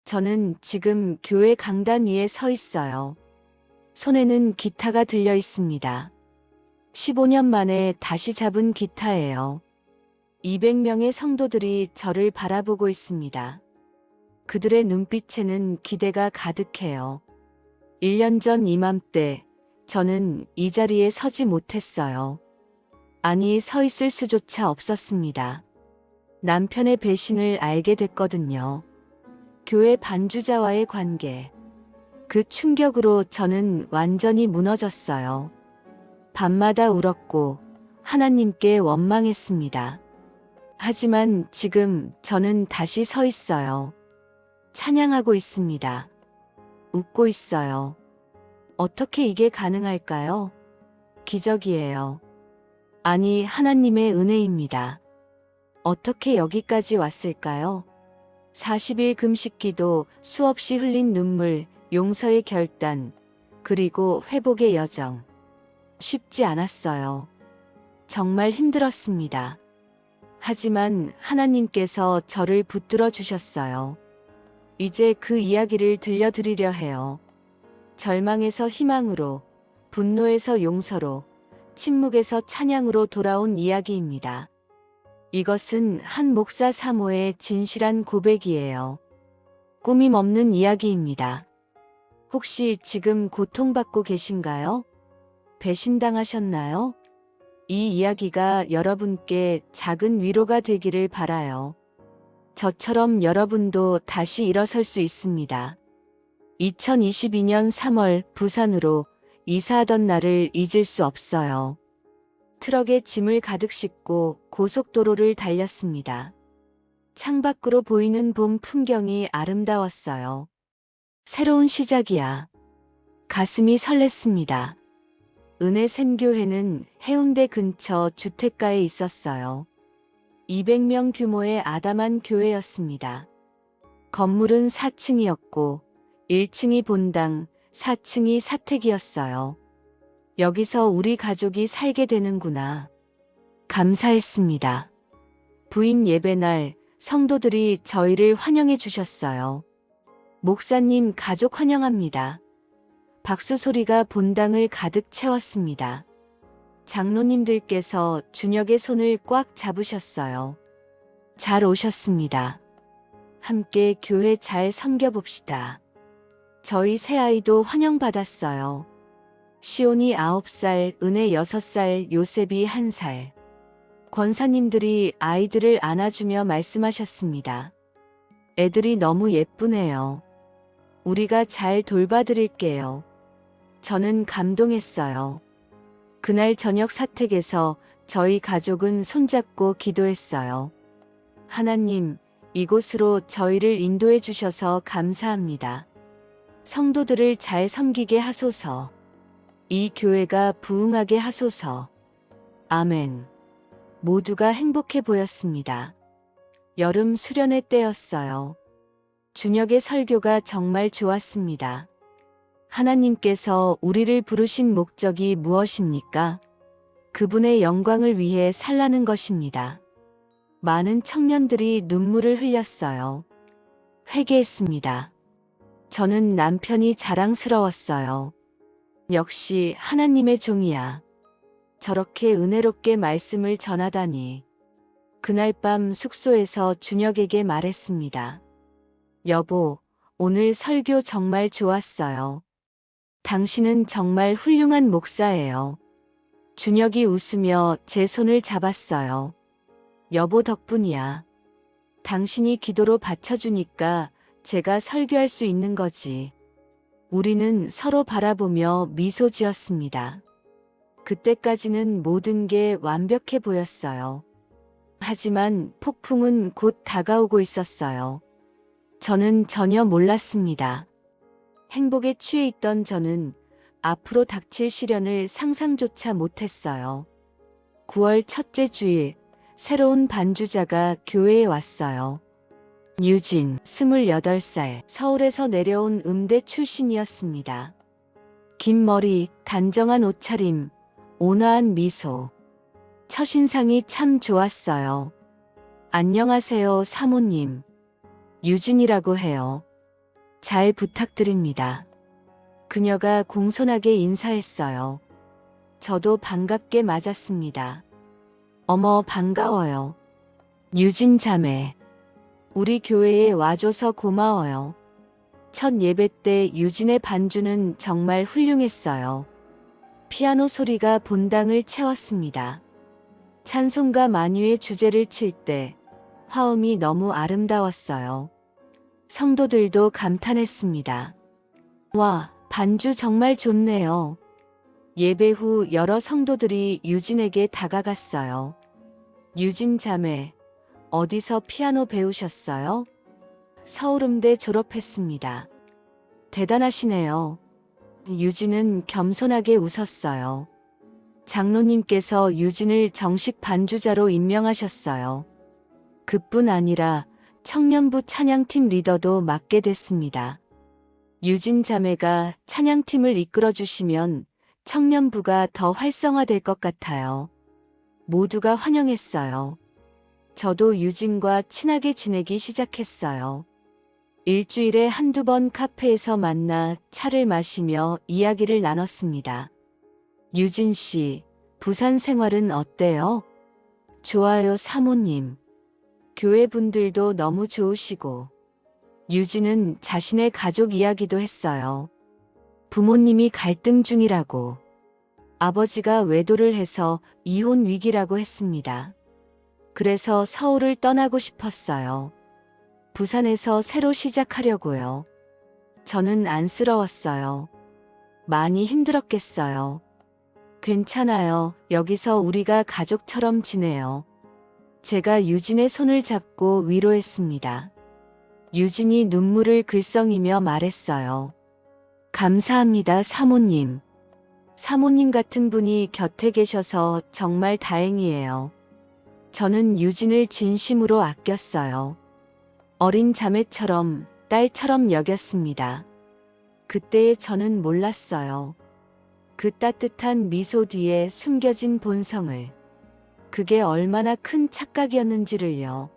저는 지금 교회 강단 위에 서 있어요. 손에는 기타가 들려 있습니다. 15년 만에 다시 잡은 기타예요. 200명의 성도들이 저를 바라보고 있습니다. 그들의 눈빛에는 기대가 가득해요. 1년 전 이맘때 저는 이 자리에 서지 못했어요. 아니, 서 있을 수조차 없었습니다. 남편의 배신을 알게 됐거든요. 교회 반주자와의 관계. 그 충격으로 저는 완전히 무너졌어요. 밤마다 울었고 하나님께 원망했습니다. 하지만 지금 저는 다시 서 있어요. 찬양하고 있습니다. 웃고 있어요. 어떻게 이게 가능할까요? 기적이에요. 아니, 하나님의 은혜입니다. 어떻게 여기까지 왔을까요? 40일 금식 기도, 수없이 흘린 눈물, 용서의 결단, 그리고 회복의 여정. 쉽지 않았어요. 정말 힘들었습니다. 하지만 하나님께서 저를 붙들어 주셨어요. 이제 그 이야기를 들려드리려 해요. 절망에서 희망으로, 분노에서 용서로, 침묵에서 찬양으로 돌아온 이야기입니다. 이것은 한 목사 사모의 진실한 고백이에요. 꾸밈 없는 이야기입니다. 혹시 지금 고통받고 계신가요? 배신당하셨나요? 이 이야기가 여러분께 작은 위로가 되기를 바라요. 저처럼 여러분도 다시 일어설 수 있습니다. 2022년 3월 부산으로 이사하던 날을 잊을 수 없어요. 트럭에 짐을 가득 싣고 고속도로를 달렸습니다. 창밖으로 보이는 봄 풍경이 아름다웠어요. 새로운 시작이야. 가슴이 설렜습니다. 은혜샘교회는 해운대 근처 주택가에 있었어요. 200명 규모의 아담한 교회였습니다. 건물은 4층이었고 1층이 본당, 4층이 사택이었어요. 여기서 우리 가족이 살게 되는구나. 감사했습니다. 부임 예배날 성도들이 저희를 환영해 주셨어요. 목사님, 가족 환영합니다. 박수 소리가 본당을 가득 채웠습니다. 장로님들께서 준혁의 손을 꽉 잡으셨어요. 잘 오셨습니다. 함께 교회 잘 섬겨봅시다. 저희 새아이도 환영받았어요. 시온이 9살, 은혜 6살, 요셉이 1살. 권사님들이 아이들을 안아주며 말씀하셨습니다. 애들이 너무 예쁘네요. 우리가 잘 돌봐드릴게요. 저는 감동했어요. 그날 저녁 사택에서 저희 가족은 손잡고 기도했어요. 하나님, 이곳으로 저희를 인도해 주셔서 감사합니다. 성도들을 잘 섬기게 하소서. 이 교회가 부흥하게 하소서. 아멘. 모두가 행복해 보였습니다. 여름 수련회 때였어요. 준혁의 설교가 정말 좋았습니다. 하나님께서 우리를 부르신 목적이 무엇입니까? 그분의 영광을 위해 살라는 것입니다. 많은 청년들이 눈물을 흘렸어요. 회개했습니다. 저는 남편이 자랑스러웠어요. 역시 하나님의 종이야. 저렇게 은혜롭게 말씀을 전하다니. 그날 밤 숙소에서 준혁에게 말했습니다. 여보, 오늘 설교 정말 좋았어요. 당신은 정말 훌륭한 목사예요. 준혁이 웃으며 제 손을 잡았어요. 여보 덕분이야. 당신이 기도로 받쳐주니까 제가 설교할 수 있는 거지. 우리는 서로 바라보며 미소 지었습니다. 그때까지는 모든 게 완벽해 보였어요. 하지만 폭풍은 곧 다가오고 있었어요. 저는 전혀 몰랐습니다. 행복에 취해 있던 저는 앞으로 닥칠 시련을 상상조차 못했어요. 9월 첫째 주일, 새로운 반주자가 교회에 왔어요. 유진, 28살, 서울에서 내려온 음대 출신이었습니다. 긴 머리, 단정한 옷차림, 온화한 미소. 첫인상이 참 좋았어요. 안녕하세요, 사모님. 유진이라고 해요. 잘 부탁드립니다. 그녀가 공손하게 인사했어요. 저도 반갑게 맞았습니다. 어머, 반가워요. 유진 자매. 우리 교회에 와줘서 고마워요. 첫 예배 때 유진의 반주는 정말 훌륭했어요. 피아노 소리가 본당을 채웠습니다. 찬송가 만유의 주제를 칠 때 화음이 너무 아름다웠어요. 성도들도 감탄했습니다. 와, 반주 정말 좋네요. 예배 후 여러 성도들이 유진에게 다가갔어요. 유진 자매, 어디서 피아노 배우셨어요? 서울음대 졸업했습니다. 대단하시네요. 유진은 겸손하게 웃었어요. 장로님께서 유진을 정식 반주자로 임명하셨어요. 그뿐 아니라 청년부 찬양팀 리더도 맡게 됐습니다. 유진 자매가 찬양팀을 이끌어 주시면 청년부가 더 활성화될 것 같아요. 모두가 환영했어요. 저도 유진과 친하게 지내기 시작했어요. 일주일에 한두 번 카페에서 만나 차를 마시며 이야기를 나눴습니다. 유진 씨, 부산 생활은 어때요? 좋아요, 사모님. 교회 분들도 너무 좋으시고. 유진은 자신의 가족 이야기도 했어요. 부모님이 갈등 중이라고. 아버지가 외도를 해서 이혼 위기라고 했습니다. 그래서 서울을 떠나고 싶었어요. 부산에서 새로 시작하려고요. 저는 안쓰러웠어요. 많이 힘들었겠어요. 괜찮아요. 여기서 우리가 가족처럼 지내요. 제가 유진의 손을 잡고 위로했습니다. 유진이 눈물을 글썽이며 말했어요. 감사합니다, 사모님. 사모님 같은 분이 곁에 계셔서 정말 다행이에요. 저는 유진을 진심으로 아꼈어요. 어린 자매처럼, 딸처럼 여겼습니다. 그때의 저는 몰랐어요. 그 따뜻한 미소 뒤에 숨겨진 본성을. 그게 얼마나 큰 착각이었는지를요.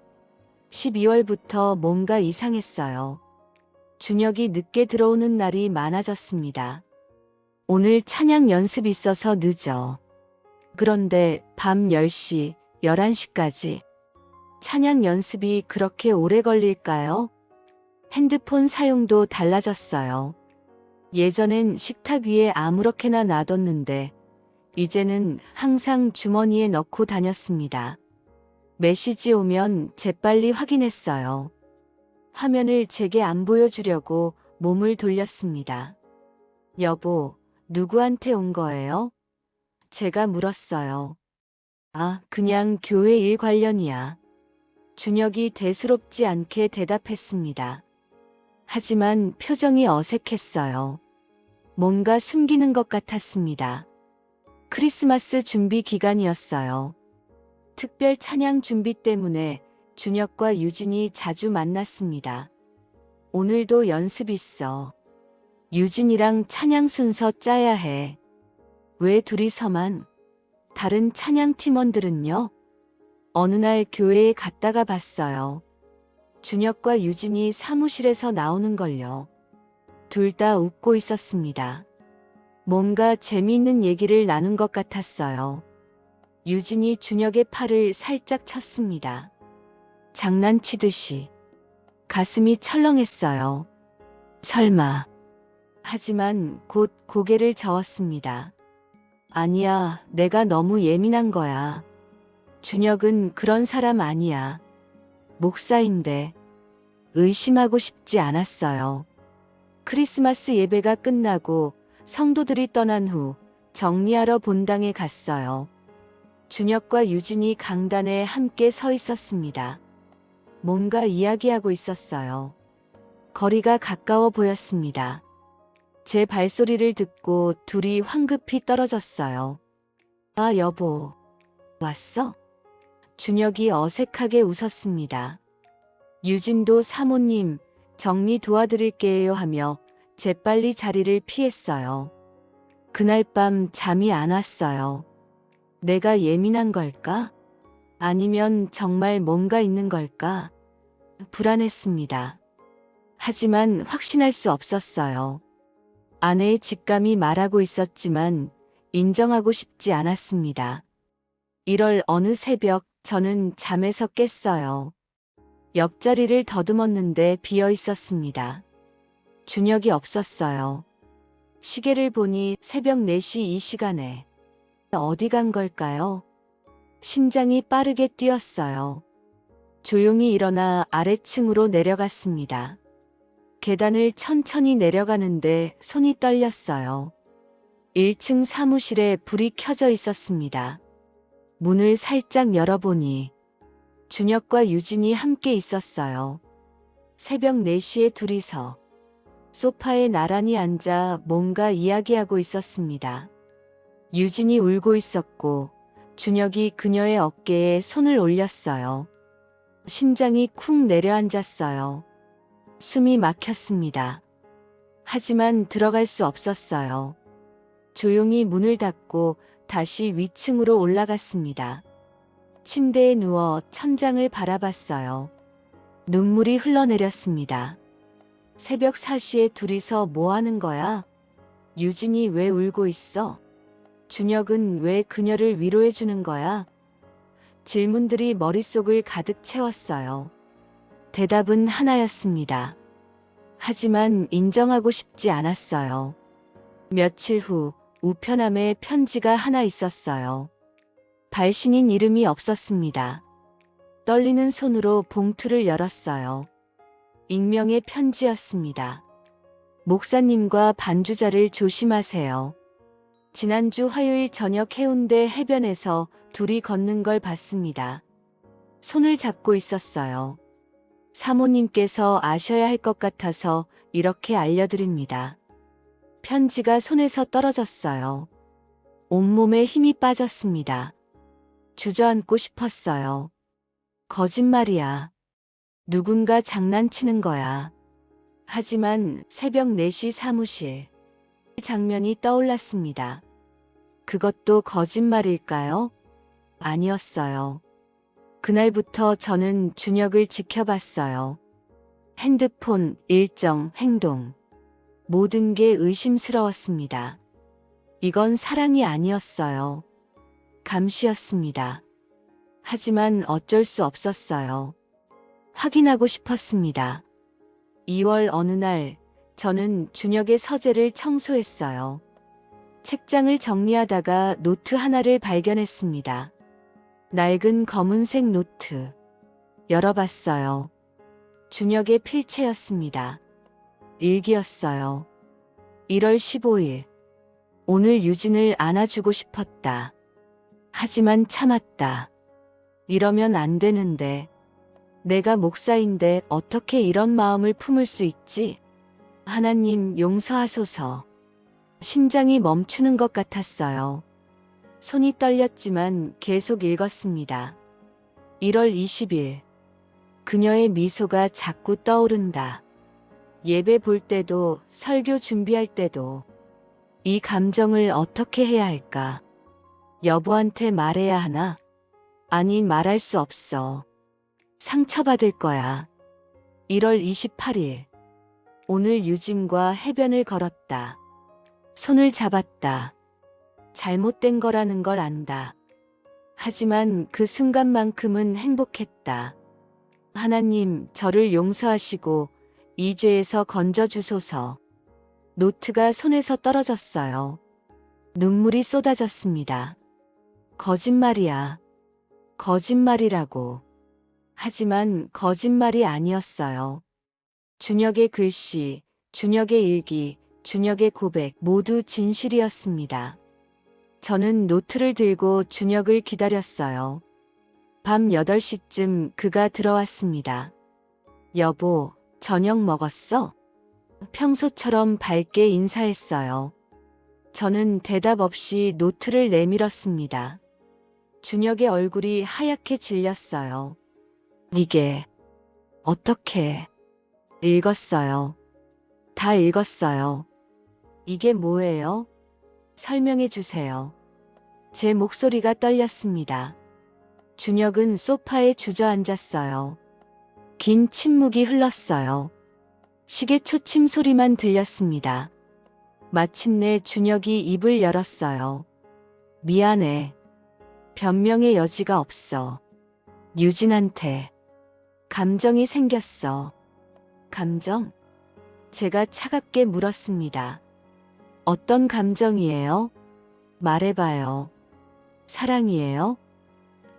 12월부터 뭔가 이상했어요. 준혁이 늦게 들어오는 날이 많아졌습니다. 오늘 찬양 연습 있어서 늦어. 그런데 밤 10시, 11시까지. 찬양 연습이 그렇게 오래 걸릴까요? 핸드폰 사용도 달라졌어요. 예전엔 식탁 위에 아무렇게나 놔뒀는데 이제는 항상 주머니에 넣고 다녔습니다. 메시지 오면 재빨리 확인했어요. 화면을 제게 안 보여주려고 몸을 돌렸습니다. 여보, 누구한테 온 거예요? 제가 물었어요. 아, 그냥 교회 일 관련이야. 준혁이 대수롭지 않게 대답했습니다. 하지만 표정이 어색했어요. 뭔가 숨기는 것 같았습니다. 크리스마스 준비 기간이었어요. 특별 찬양 준비 때문에 준혁과 유진이 자주 만났습니다. 오늘도 연습 있어. 유진이랑 찬양 순서 짜야 해. 왜 둘이서만? 다른 찬양 팀원들은요? 어느 날 교회에 갔다가 봤어요. 준혁과 유진이 사무실에서 나오는 걸요. 둘 다 웃고 있었습니다. 뭔가 재미있는 얘기를 나눈 것 같았어요. 유진이 준혁의 팔을 살짝 쳤습니다. 장난치듯이. 가슴이 철렁했어요. 설마. 하지만 곧 고개를 저었습니다. 아니야, 내가 너무 예민한 거야. 준혁은 그런 사람 아니야. 목사인데. 의심하고 싶지 않았어요. 크리스마스 예배가 끝나고 성도들이 떠난 후 정리하러 본당에 갔어요. 준혁과 유진이 강단에 함께 서 있었습니다. 뭔가 이야기하고 있었어요. 거리가 가까워 보였습니다. 제 발소리를 듣고 둘이 황급히 떨어졌어요. 아, 여보. 왔어? 준혁이 어색하게 웃었습니다. 유진도 사모님, 정리 도와드릴게요 하며 재빨리 자리를 피했어요. 그날 밤 잠이 안 왔어요. 내가 예민한 걸까? 아니면 정말 뭔가 있는 걸까? 불안했습니다. 하지만 확신할 수 없었어요. 아내의 직감이 말하고 있었지만 인정하고 싶지 않았습니다. 1월 어느 새벽 저는 잠에서 깼어요. 옆자리를 더듬었는데 비어 있었습니다. 준혁이 없었어요. 시계를 보니 새벽 4시 이 시간에 어디 간 걸까요? 심장이 빠르게 뛰었어요. 조용히 일어나 아래층으로 내려갔습니다. 계단을 천천히 내려가는데 손이 떨렸어요. 1층 사무실에 불이 켜져 있었습니다. 문을 살짝 열어보니 준혁과 유진이 함께 있었어요. 새벽 4시에 둘이서 소파에 나란히 앉아 뭔가 이야기하고 있었습니다. 유진이 울고 있었고 준혁이 그녀의 어깨에 손을 올렸어요. 심장이 쿵 내려앉았어요. 숨이 막혔습니다. 하지만 들어갈 수 없었어요. 조용히 문을 닫고 다시 위층으로 올라갔습니다. 침대에 누워 천장을 바라봤어요. 눈물이 흘러내렸습니다. 새벽 4시에 둘이서 뭐 하는 거야? 유진이 왜 울고 있어? 준혁은 왜 그녀를 위로해 주는 거야? 질문들이 머릿속을 가득 채웠어요. 대답은 하나였습니다. 하지만 인정하고 싶지 않았어요. 며칠 후 우편함에 편지가 하나 있었어요. 발신인 이름이 없었습니다. 떨리는 손으로 봉투를 열었어요. 익명의 편지였습니다. 목사님과 반주자를 조심하세요. 지난주 화요일 저녁 해운대 해변에서 둘이 걷는 걸 봤습니다. 손을 잡고 있었어요. 사모님께서 아셔야 할 것 같아서 이렇게 알려드립니다. 편지가 손에서 떨어졌어요. 온몸에 힘이 빠졌습니다. 주저앉고 싶었어요. 거짓말이야. 누군가 장난치는 거야. 하지만 새벽 4시 사무실. 장면이 떠올랐습니다. 그것도 거짓말일까요? 아니었어요. 그날부터 저는 준혁을 지켜봤어요. 핸드폰, 일정, 행동. 모든 게 의심스러웠습니다. 이건 사랑이 아니었어요. 감시였습니다. 하지만 어쩔 수 없었어요. 확인하고 싶었습니다. 2월 어느 날 저는 준혁의 서재를 청소했어요. 책장을 정리하다가 노트 하나를 발견했습니다. 낡은 검은색 노트. 열어봤어요. 준혁의 필체였습니다. 일기였어요. 1월 15일. 오늘 유진을 안아주고 싶었다. 하지만 참았다. 이러면 안 되는데. 내가 목사인데 어떻게 이런 마음을 품을 수 있지? 하나님 용서하소서. 심장이 멈추는 것 같았어요. 손이 떨렸지만 계속 읽었습니다. 1월 20일. 그녀의 미소가 자꾸 떠오른다. 예배 볼 때도 설교 준비할 때도 이 감정을 어떻게 해야 할까? 여보한테 말해야 하나? 아니 말할 수 없어. 상처받을 거야. 1월 28일. 오늘 유진과 해변을 걸었다. 손을 잡았다. 잘못된 거라는 걸 안다. 하지만 그 순간만큼은 행복했다. 하나님, 저를 용서하시고 이 죄에서 건져주소서. 노트가 손에서 떨어졌어요. 눈물이 쏟아졌습니다. 거짓말이야. 거짓말이라고. 하지만 거짓말이 아니었어요. 준혁의 글씨, 준혁의 일기, 준혁의 고백 모두 진실이었습니다. 저는 노트를 들고 준혁을 기다렸어요. 밤 8시쯤 그가 들어왔습니다. 여보, 저녁 먹었어? 평소처럼 밝게 인사했어요. 저는 대답 없이 노트를 내밀었습니다. 준혁의 얼굴이 하얗게 질렸어요. 이게 어떻게? 읽었어요. 다 읽었어요. 이게 뭐예요? 설명해 주세요. 제 목소리가 떨렸습니다. 준혁은 소파에 주저앉았어요. 긴 침묵이 흘렀어요. 시계 초침 소리만 들렸습니다. 마침내 준혁이 입을 열었어요. 미안해. 변명의 여지가 없어. 유진한테 감정이 생겼어. 감정? 제가 차갑게 물었습니다. 어떤 감정이에요? 말해봐요. 사랑이에요?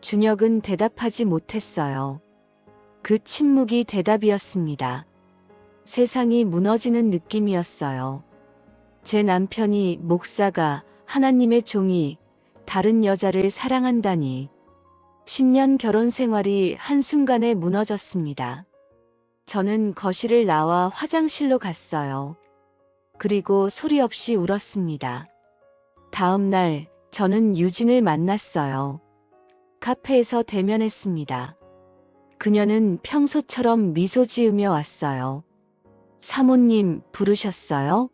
준혁은 대답하지 못했어요. 그 침묵이 대답이었습니다. 세상이 무너지는 느낌이었어요. 제 남편이, 목사가, 하나님의 종이 다른 여자를 사랑한다니. 10년 결혼 생활이 한순간에 무너졌습니다. 저는 거실을 나와 화장실로 갔어요. 그리고 소리 없이 울었습니다. 다음 날 저는 유진을 만났어요. 카페에서 대면했습니다. 그녀는 평소처럼 미소 지으며 왔어요. 사모님 부르셨어요?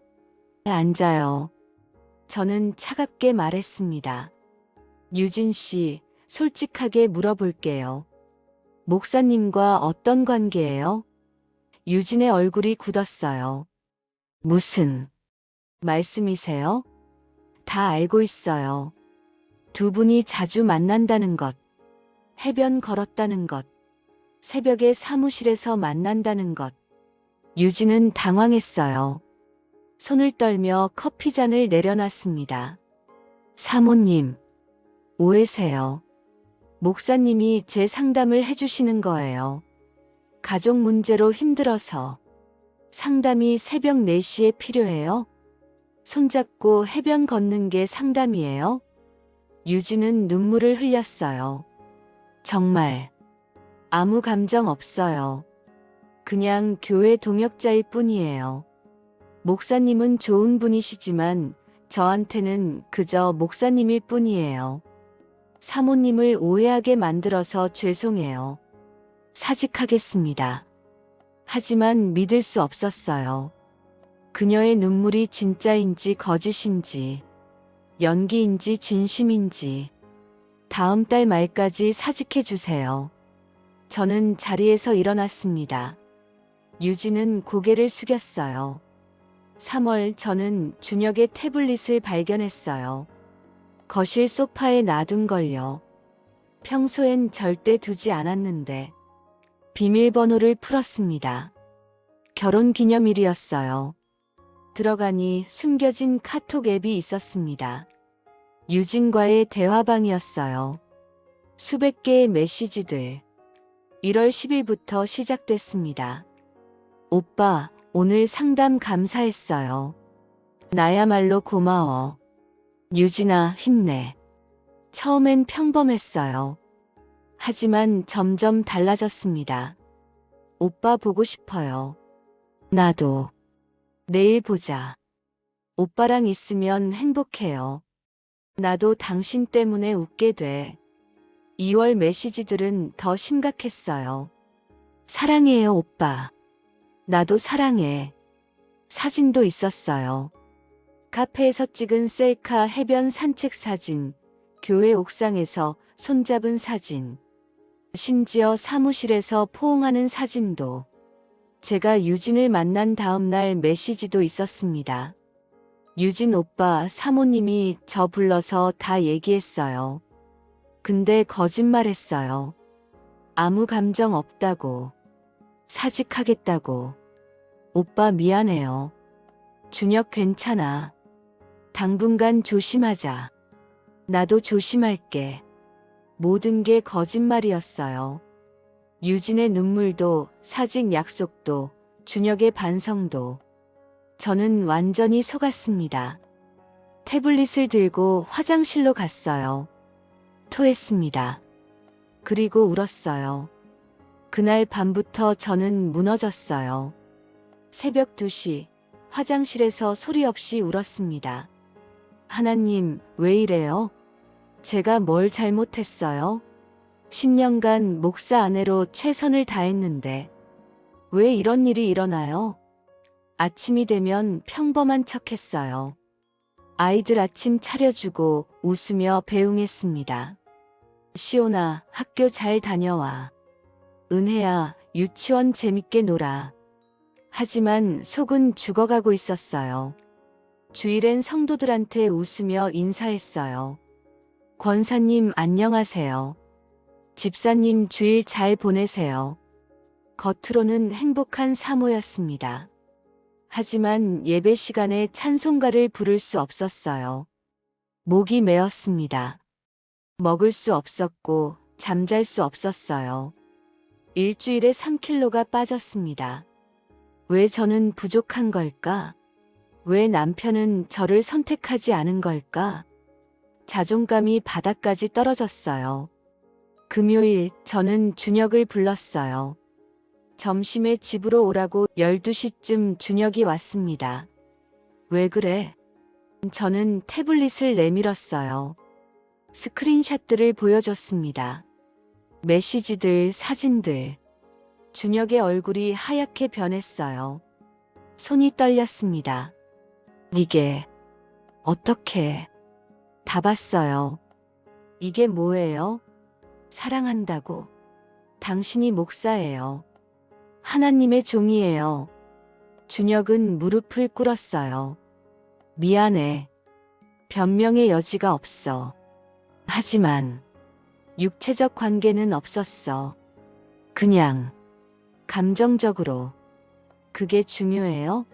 앉아요. 저는 차갑게 말했습니다. 유진 씨, 솔직하게 물어볼게요. 목사님과 어떤 관계예요? 유진의 얼굴이 굳었어요. 무슨 말씀이세요? 다 알고 있어요. 두 분이 자주 만난다는 것, 해변 걸었다는 것, 새벽에 사무실에서 만난다는 것. 유진은 당황했어요. 손을 떨며 커피잔을 내려놨습니다. 사모님, 오해세요. 목사님이 제 상담을 해주시는 거예요. 가족 문제로 힘들어서. 상담이 새벽 4시에 필요해요? 손잡고 해변 걷는 게 상담이에요? 유진은 눈물을 흘렸어요. 정말 아무 감정 없어요. 그냥 교회 동역자일 뿐이에요. 목사님은 좋은 분이시지만 저한테는 그저 목사님일 뿐이에요. 사모님을 오해하게 만들어서 죄송해요. 사직하겠습니다. 하지만 믿을 수 없었어요. 그녀의 눈물이 진짜인지 거짓인지, 연기인지 진심인지. 다음 달 말까지 사직해 주세요. 저는 자리에서 일어났습니다. 유진은 고개를 숙였어요. 3월 저는 준혁의 태블릿을 발견했어요. 거실 소파에 놔둔 걸요. 평소엔 절대 두지 않았는데 비밀번호를 풀었습니다. 결혼 기념일이었어요. 들어가니 숨겨진 카톡 앱이 있었습니다. 유진과의 대화방이었어요. 수백 개의 메시지들. 1월 10일부터 시작됐습니다. 오빠, 오늘 상담 감사했어요. 나야말로 고마워. 유진아, 힘내. 처음엔 평범했어요. 하지만 점점 달라졌습니다. 오빠 보고 싶어요. 나도. 내일 보자. 오빠랑 있으면 행복해요. 나도 당신 때문에 웃게 돼. 2월 메시지들은 더 심각했어요. 사랑해요, 오빠. 나도 사랑해. 사진도 있었어요. 카페에서 찍은 셀카 해변 산책 사진, 교회 옥상에서 손잡은 사진, 심지어 사무실에서 포옹하는 사진도. 제가 유진을 만난 다음 날 메시지도 있었습니다. 유진 오빠, 사모님이 저 불러서 다 얘기했어요. 근데 거짓말했어요. 아무 감정 없다고. 사직하겠다고. 오빠 미안해요. 준혁 괜찮아. 당분간 조심하자. 나도 조심할게. 모든 게 거짓말이었어요. 유진의 눈물도, 사직 약속도, 준혁의 반성도. 저는 완전히 속았습니다. 태블릿을 들고 화장실로 갔어요. 토했습니다. 그리고 울었어요. 그날 밤부터 저는 무너졌어요. 새벽 2시, 화장실에서 소리 없이 울었습니다. 하나님, 왜 이래요? 제가 뭘 잘못했어요? 10년간 목사 아내로 최선을 다했는데 왜 이런 일이 일어나요? 아침이 되면 평범한 척했어요. 아이들 아침 차려주고 웃으며 배웅했습니다. 시온아, 학교 잘 다녀와. 은혜야, 유치원 재밌게 놀아. 하지만 속은 죽어가고 있었어요. 주일엔 성도들한테 웃으며 인사했어요. 권사님 안녕하세요. 집사님 주일 잘 보내세요. 겉으로는 행복한 사모였습니다. 하지만 예배 시간에 찬송가를 부를 수 없었어요. 목이 메었습니다. 먹을 수 없었고 잠잘 수 없었어요. 일주일에 3kg가 빠졌습니다. 왜 저는 부족한 걸까? 왜 남편은 저를 선택하지 않은 걸까? 자존감이 바닥까지 떨어졌어요. 금요일 저는 준혁을 불렀어요. 점심에 집으로 오라고 12시쯤 준혁이 왔습니다. 왜 그래? 저는 태블릿을 내밀었어요. 스크린샷들을 보여줬습니다. 메시지들, 사진들. 준혁의 얼굴이 하얗게 변했어요. 손이 떨렸습니다. 이게 어떻게? 다 봤어요. 이게 뭐예요? 사랑한다고. 당신이 목사예요. 하나님의 종이에요. 준혁은 무릎을 꿇었어요. 미안해. 변명의 여지가 없어. 하지만 육체적 관계는 없었어. 그냥 감정적으로. 그게 중요해요?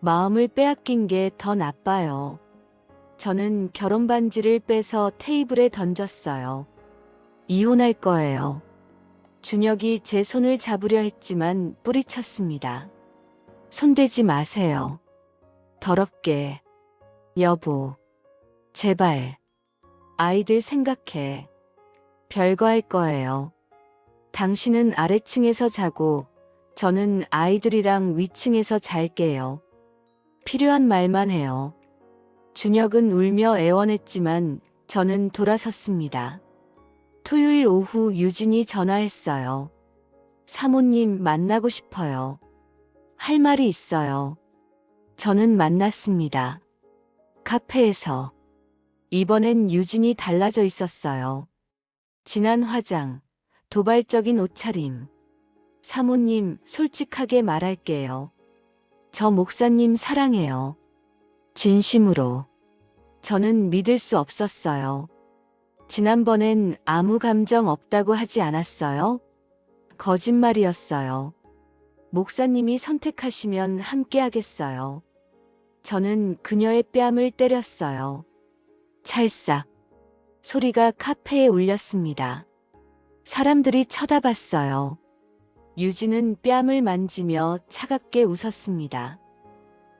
마음을 빼앗긴 게 더 나빠요. 저는 결혼 반지를 빼서 테이블에 던졌어요. 이혼할 거예요. 준혁이 제 손을 잡으려 했지만 뿌리쳤습니다. 손대지 마세요. 더럽게. 여보. 제발. 아이들 생각해. 별거 할 거예요. 당신은 아래층에서 자고 저는 아이들이랑 위층에서 잘게요. 필요한 말만 해요. 준혁은 울며 애원했지만 저는 돌아섰습니다. 토요일 오후 유진이 전화했어요. 사모님 만나고 싶어요. 할 말이 있어요. 저는 만났습니다. 카페에서. 이번엔 유진이 달라져 있었어요. 진한 화장, 도발적인 옷차림. 사모님, 솔직하게 말할게요. 저 목사님 사랑해요. 진심으로. 저는 믿을 수 없었어요. 지난번엔 아무 감정 없다고 하지 않았어요? 거짓말이었어요. 목사님이 선택하시면 함께 하겠어요. 저는 그녀의 뺨을 때렸어요. 찰싹. 소리가 카페에 울렸습니다. 사람들이 쳐다봤어요. 유진은 뺨을 만지며 차갑게 웃었습니다.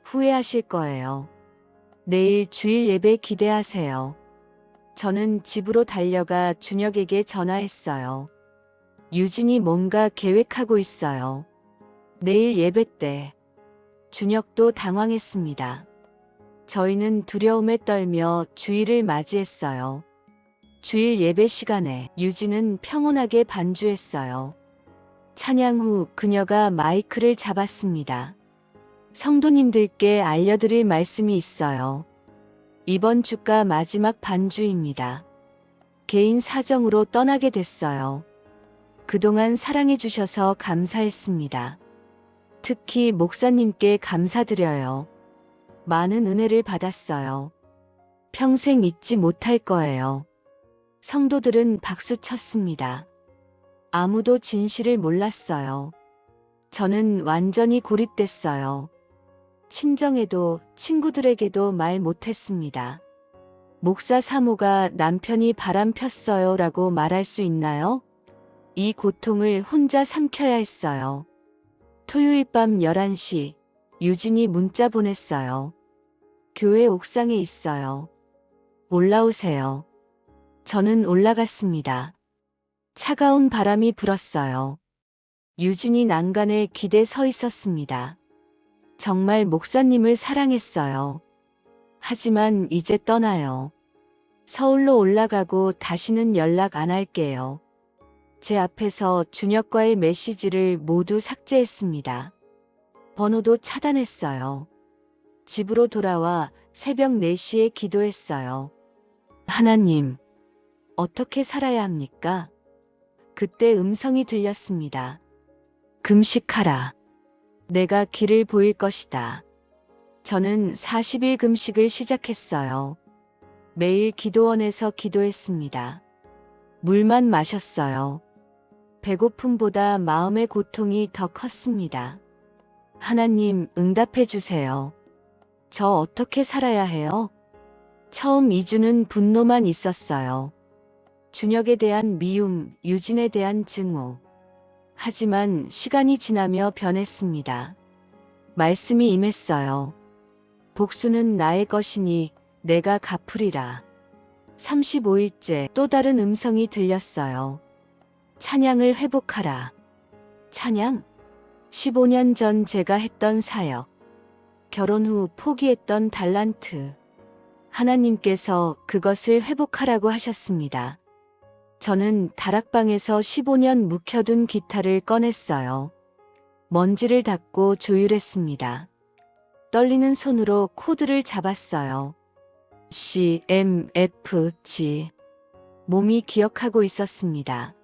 후회하실 거예요. 내일 주일 예배 기대하세요. 저는 집으로 달려가 준혁에게 전화했어요. 유진이 뭔가 계획하고 있어요. 내일 예배 때. 준혁도 당황했습니다. 저희는 두려움에 떨며 주일을 맞이했어요. 주일 예배 시간에 유진은 평온하게 반주했어요. 찬양 후 그녀가 마이크를 잡았습니다. 성도님들께 알려드릴 말씀이 있어요. 이번 주가 마지막 반주입니다. 개인 사정으로 떠나게 됐어요. 그동안 사랑해주셔서 감사했습니다. 특히 목사님께 감사드려요. 많은 은혜를 받았어요. 평생 잊지 못할 거예요. 성도들은 박수 쳤습니다. 아무도 진실을 몰랐어요. 저는 완전히 고립됐어요. 친정에도 친구들에게도 말 못했습니다. 목사 사모가 남편이 바람 폈어요 라고 말할 수 있나요? 이 고통을 혼자 삼켜야 했어요. 토요일 밤 11시 유진이 문자 보냈어요. 교회 옥상에 있어요. 올라오세요. 저는 올라갔습니다. 차가운 바람이 불었어요. 유진이 난간에 기대 서 있었습니다. 정말 목사님을 사랑했어요. 하지만 이제 떠나요. 서울로 올라가고 다시는 연락 안 할게요. 제 앞에서 준혁과의 메시지를 모두 삭제했습니다. 번호도 차단했어요. 집으로 돌아와 새벽 4시에 기도했어요. 하나님, 어떻게 살아야 합니까? 그때 음성이 들렸습니다. 금식하라. 내가 길을 보일 것이다. 저는 40일 금식을 시작했어요. 매일 기도원에서 기도했습니다. 물만 마셨어요. 배고픔보다 마음의 고통이 더 컸습니다. 하나님, 응답해 주세요. 저 어떻게 살아야 해요? 처음 2주는 분노만 있었어요. 준혁에 대한 미움, 유진에 대한 증오. 하지만 시간이 지나며 변했습니다. 말씀이 임했어요. 복수는 나의 것이니 내가 갚으리라. 35일째 또 다른 음성이 들렸어요. 찬양을 회복하라. 찬양? 15년 전 제가 했던 사역. 결혼 후 포기했던 달란트. 하나님께서 그것을 회복하라고 하셨습니다. 저는 다락방에서 15년 묵혀둔 기타를 꺼냈어요. 먼지를 닦고 조율했습니다. 떨리는 손으로 코드를 잡았어요. C, M, F, G. 몸이 기억하고 있었습니다.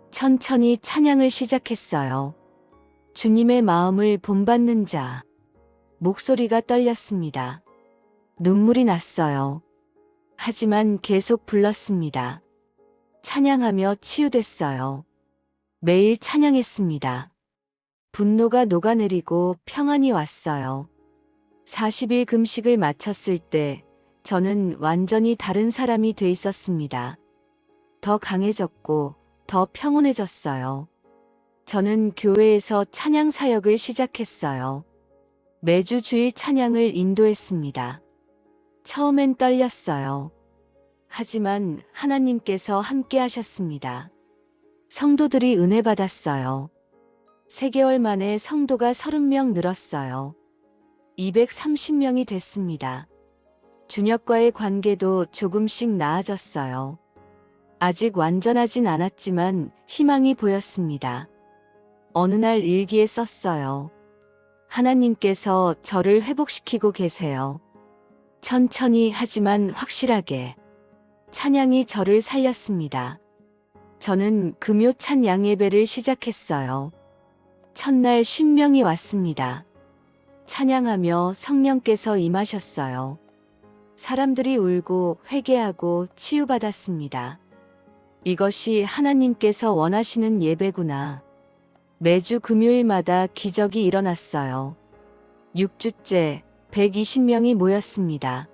천천히 찬양을 시작했어요. 주님의 마음을 본받는 자. 목소리가 떨렸습니다. 눈물이 났어요. 하지만 계속 불렀습니다. 찬양하며 치유됐어요. 매일 찬양했습니다. 분노가 녹아내리고 평안이 왔어요. 40일 금식을 마쳤을 때 저는 완전히 다른 사람이 돼 있었습니다. 더 강해졌고 더 평온해졌어요. 저는 교회에서 찬양 사역을 시작했어요. 매주 주일 찬양을 인도했습니다. 처음엔 떨렸어요. 하지만 하나님께서 함께 하셨습니다. 성도들이 은혜 받았어요. 3개월 만에 성도가 30명 늘었어요. 230명이 됐습니다. 준혁과의 관계도 조금씩 나아졌어요. 아직 완전하진 않았지만 희망이 보였습니다. 어느 날 일기에 썼어요. 하나님께서 저를 회복시키고 계세요. 천천히 하지만 확실하게. 찬양이 저를 살렸습니다. 저는 금요 찬양 예배를 시작했어요. 첫날 10명이 왔습니다. 찬양하며 성령께서 임하셨어요. 사람들이 울고 회개하고 치유받았습니다. 이것이 하나님께서 원하시는 예배구나. 매주 금요일마다 기적이 일어났어요. 6주째 120명이 모였습니다.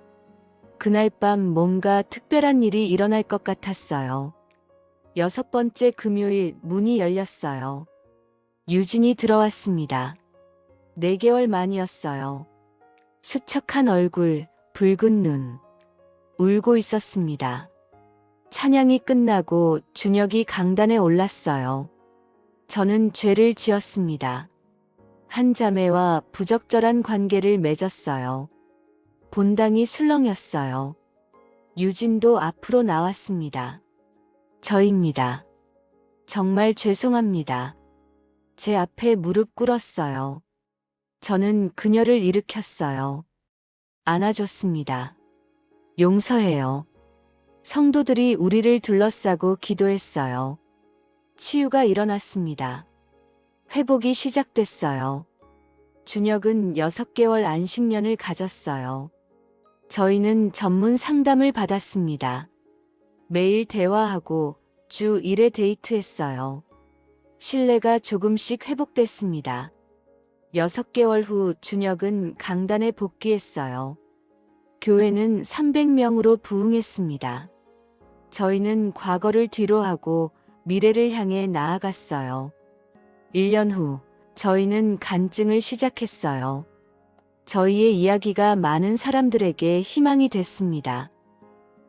그날 밤 뭔가 특별한 일이 일어날 것 같았어요. 6번째 금요일 문이 열렸어요. 유진이 들어왔습니다. 4개월 만이었어요. 수척한 얼굴, 붉은 눈. 울고 있었습니다. 찬양이 끝나고 준혁이 강단에 올랐어요. 저는 죄를 지었습니다. 한 자매와 부적절한 관계를 맺었어요. 본당이 술렁였어요. 유진도 앞으로 나왔습니다. 저입니다. 정말 죄송합니다. 제 앞에 무릎 꿇었어요. 저는 그녀를 일으켰어요. 안아줬습니다. 용서해요. 성도들이 우리를 둘러싸고 기도했어요. 치유가 일어났습니다. 회복이 시작됐어요. 준혁은 6개월 안식년을 가졌어요. 저희는 전문 상담을 받았습니다. 매일 대화하고 주 1회 데이트했어요. 신뢰가 조금씩 회복됐습니다. 6개월 후 준혁은 강단에 복귀했어요. 교회는 300명으로 부흥했습니다. 저희는 과거를 뒤로하고 미래를 향해 나아갔어요. 1년 후 저희는 간증을 시작했어요. 저희의 이야기가 많은 사람들에게 희망이 됐습니다.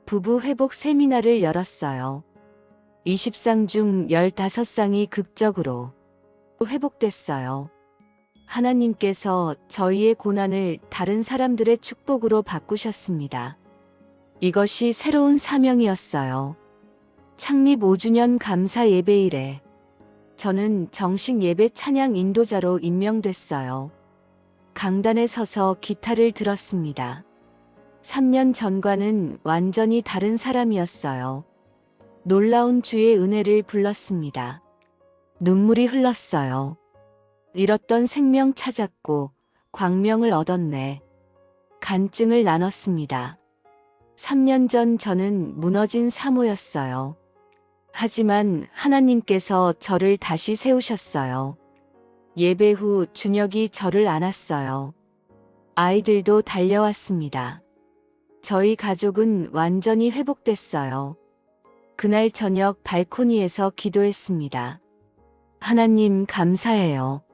부부 회복 세미나를 열었어요. 20상 중 15상이 극적으로 회복됐어요. 하나님께서 저희의 고난을 다른 사람들의 축복으로 바꾸셨습니다. 이것이 새로운 사명이었어요. 창립 5주년 감사 예배일에 저는 정식 예배 찬양 인도자로 임명됐어요. 강단에 서서 기타를 들었습니다. 3년 전과는 완전히 다른 사람이었어요. 놀라운 주의 은혜를 불렀습니다. 눈물이 흘렀어요. 잃었던 생명 찾았고 광명을 얻었네. 간증을 나눴습니다. 3년 전 저는 무너진 사모였어요. 하지만 하나님께서 저를 다시 세우셨어요. 예배 후 준혁이 저를 안았어요. 아이들도 달려왔습니다. 저희 가족은 완전히 회복됐어요. 그날 저녁 발코니에서 기도했습니다. 하나님 감사해요.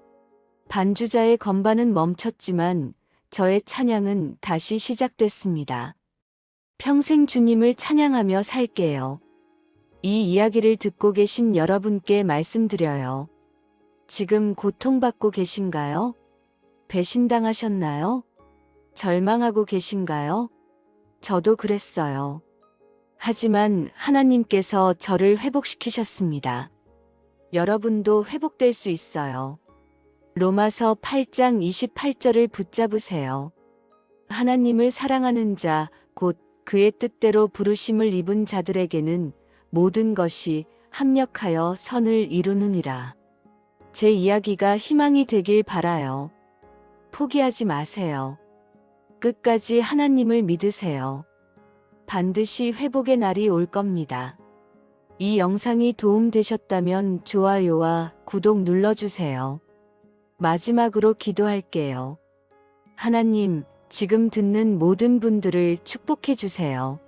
반주자의 건반은 멈췄지만 저의 찬양은 다시 시작됐습니다. 평생 주님을 찬양하며 살게요. 이 이야기를 듣고 계신 여러분께 말씀드려요. 지금 고통받고 계신가요? 배신당하셨나요? 절망하고 계신가요? 저도 그랬어요. 하지만 하나님께서 저를 회복시키셨습니다. 여러분도 회복될 수 있어요. 로마서 8장 28절을 붙잡으세요. 하나님을 사랑하는 자, 곧 그의 뜻대로 부르심을 입은 자들에게는 모든 것이 합력하여 선을 이루느니라. 제 이야기가 희망이 되길 바라요. 포기하지 마세요. 끝까지 하나님을 믿으세요. 반드시 회복의 날이 올 겁니다. 이 영상이 도움되셨다면 좋아요와 구독 눌러주세요. 마지막으로 기도할게요. 하나님, 지금 듣는 모든 분들을 축복해 주세요.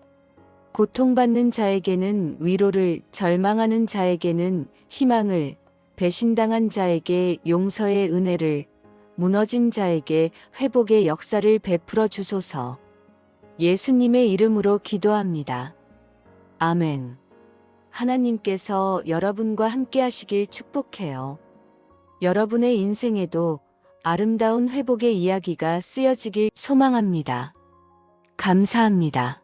고통받는 자에게는 위로를, 절망하는 자에게는 희망을, 배신당한 자에게 용서의 은혜를, 무너진 자에게 회복의 역사를 베풀어 주소서. 예수님의 이름으로 기도합니다. 아멘. 하나님께서 여러분과 함께 하시길 축복해요. 여러분의 인생에도 아름다운 회복의 이야기가 쓰여지길 소망합니다. 감사합니다.